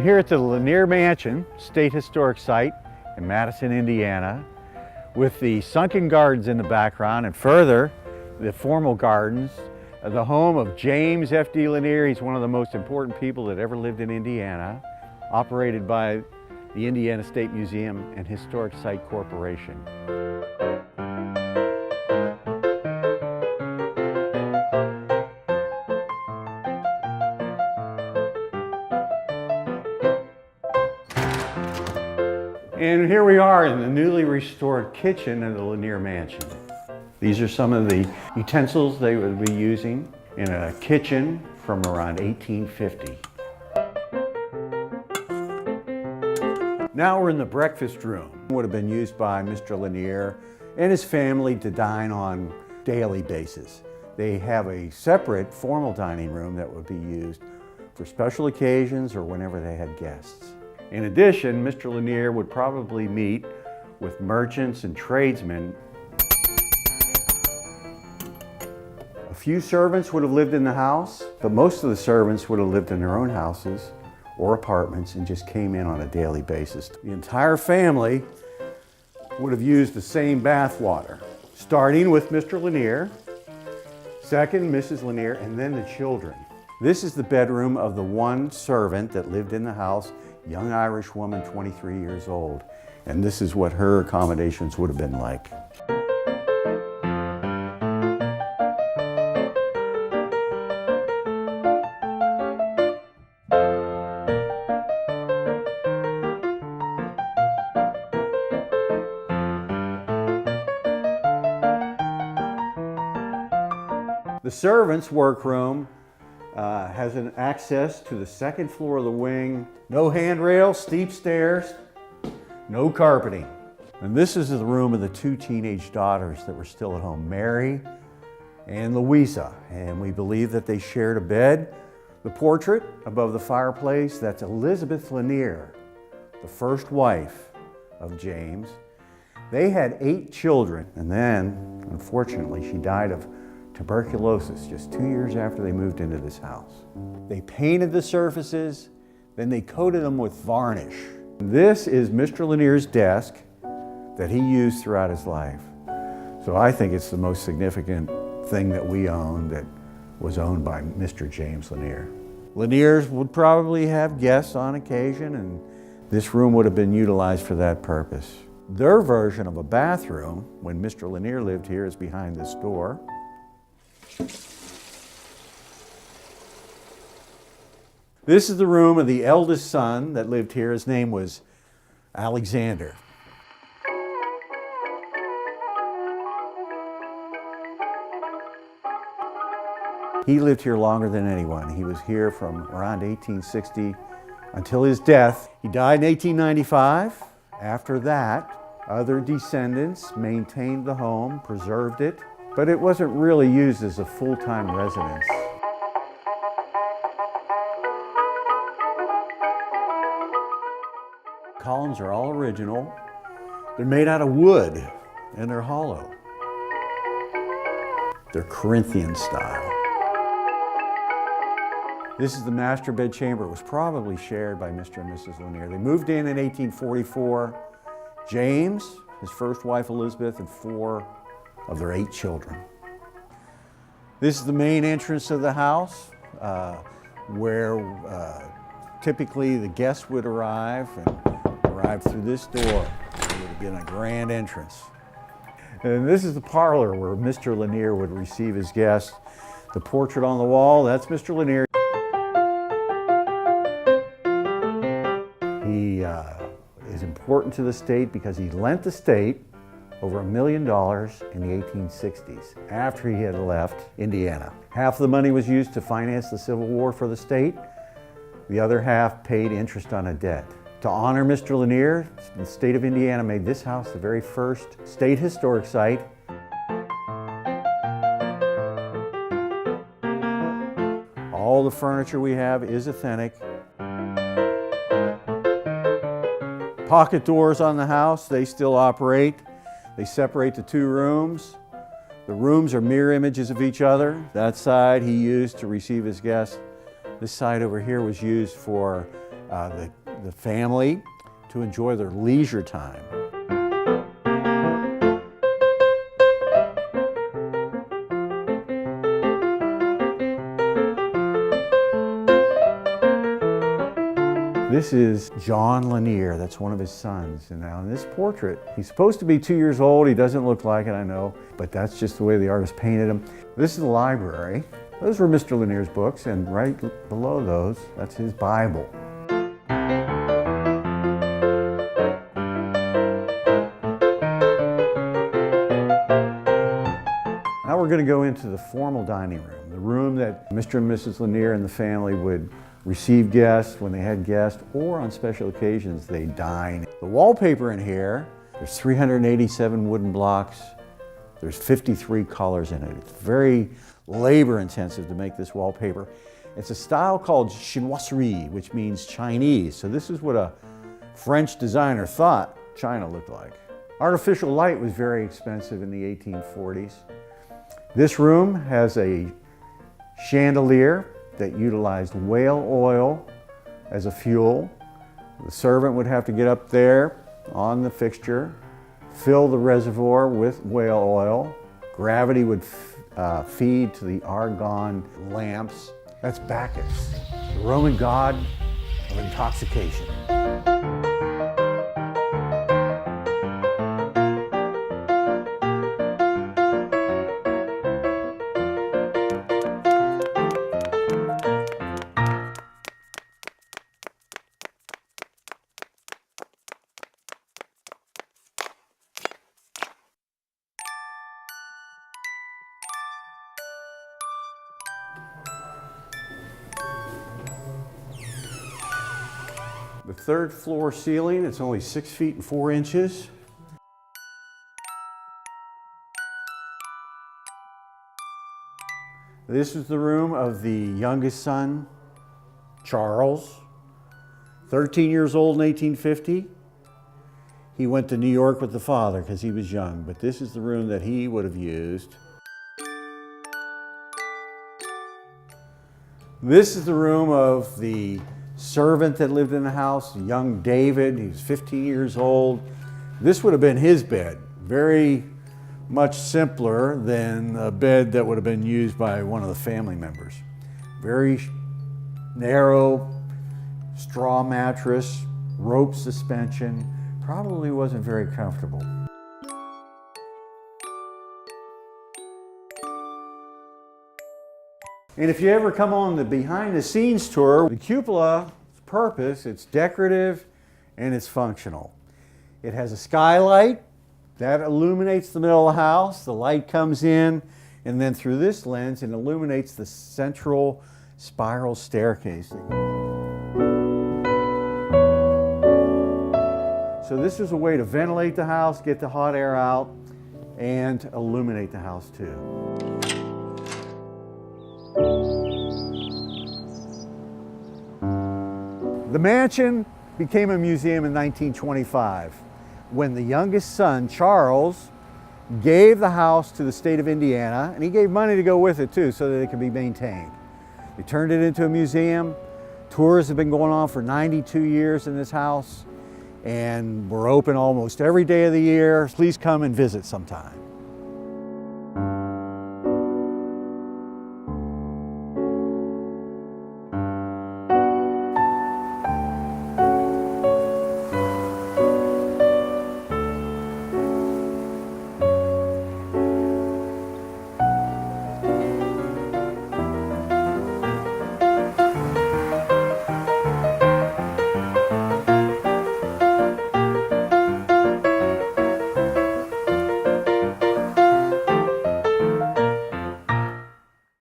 here at the Lanier Mansion, State Historic Site in Madison, Indiana, with the sunken gardens in the background and further, the formal gardens, the home of James F.D. Lanier. He's one of the most important people that ever lived in Indiana, operated by the Indiana State Museum and Historic Site Corporation. And here we are in the newly restored kitchen of the Lanier Mansion. These are some of the utensils they would be using in a kitchen from around 1850. Now we're in the breakfast room. It would have been used by Mr. Lanier and his family to dine on daily basis. They have a separate formal dining room that would be used for special occasions or whenever they had guests. In addition, Mr. Lanier would probably meet with merchants and tradesmen. A few servants would have lived in the house, but most of the servants would have lived in their own houses or apartments and just came in on a daily basis. The entire family would have used the same bath water, starting with Mr. Lanier, second Mrs. Lanier, and then the children. This is the bedroom of the one servant that lived in the house, young Irish woman, 23 years old. And this is what her accommodations would have been like. The servants' workroom has an access to the second floor of the wing. No handrail, steep stairs, no carpeting. And this is the room of the two teenage daughters that were still at home, Mary and Louisa. And we believe that they shared a bed. The portrait above the fireplace, that's Elizabeth Lanier, the first wife of James. They had 8 children, and then, unfortunately, she died of tuberculosis just 2 years after they moved into this house. They painted the surfaces, then they coated them with varnish. This is Mr. Lanier's desk that he used throughout his life. So I think it's the most significant thing that we own that was owned by Mr. James Lanier. Laniers would probably have guests on occasion, and this room would have been utilized for that purpose. Their version of a bathroom, when Mr. Lanier lived here, is behind this door. This is the room of the eldest son that lived here. His name was Alexander. He lived here longer than anyone. He was here from around 1860 until his death. He died in 1895. After that, other descendants maintained the home, preserved it, but it wasn't really used as a full-time residence. Columns are all original. They're made out of wood and they're hollow. They're Corinthian style. This is the master bed chamber. It was probably shared by Mr. and Mrs. Lanier. They moved in 1844. James, his first wife Elizabeth, and 4 of their 8 children. This is the main entrance of the house where typically the guests would arrive through this door. It would have been a grand entrance. And this is the parlor where Mr. Lanier would receive his guests. The portrait on the wall, that's Mr. Lanier. He is important to the state because he lent the state over $1 million in the 1860s, after he had left Indiana. Half of the money was used to finance the Civil War for the state. The other half paid interest on a debt. To honor Mr. Lanier, the state of Indiana made this house the very first state historic site. All the furniture we have is authentic. Pocket doors on the house, they still operate. They separate the 2 rooms. The rooms are mirror images of each other. That side he used to receive his guests. This side over here was used for the family to enjoy their leisure time. This is John Lanier, that's one of his sons. And now in this portrait, he's supposed to be 2 years old. He doesn't look like it, I know, but that's just the way the artist painted him. This is the library. Those were Mr. Lanier's books, and right below those, that's his Bible. Now we're going to go into the formal dining room, the room that Mr. and Mrs. Lanier and the family would receive guests when they had guests, or on special occasions they dine. The wallpaper in here, there's 387 wooden blocks, there's 53 colors in it. It's very labor intensive to make this wallpaper. It's a style called chinoiserie, which means Chinese. So this is what a French designer thought China looked like. Artificial light was very expensive in the 1840s. This room has a chandelier that utilized whale oil as a fuel. The servant would have to get up there on the fixture, fill the reservoir with whale oil. Gravity would feed to the argon lamps. That's Bacchus, the Roman god of intoxication. The third floor ceiling, it's only 6 feet and 4 inches. This is the room of the youngest son, Charles, 13 years old in 1850. He went to New York with the father because he was young, but this is the room that he would have used. This is the room of the servant that lived in the house, young David. He was 15 years old. This would have been his bed, very much simpler than a bed that would have been used by one of the family members. Very narrow, straw mattress, rope suspension, probably wasn't very comfortable. And if you ever come on the behind the scenes tour, the cupola's purpose, it's decorative and it's functional. It has a skylight that illuminates the middle of the house. The light comes in, and then through this lens it illuminates the central spiral staircase. So this is a way to ventilate the house, get the hot air out, and illuminate the house too. The mansion became a museum in 1925 when the youngest son, Charles, gave the house to the state of Indiana, and he gave money to go with it too so that it could be maintained. They turned it into a museum. Tours have been going on for 92 years in this house, and we're open almost every day of the year. Please come and visit sometime.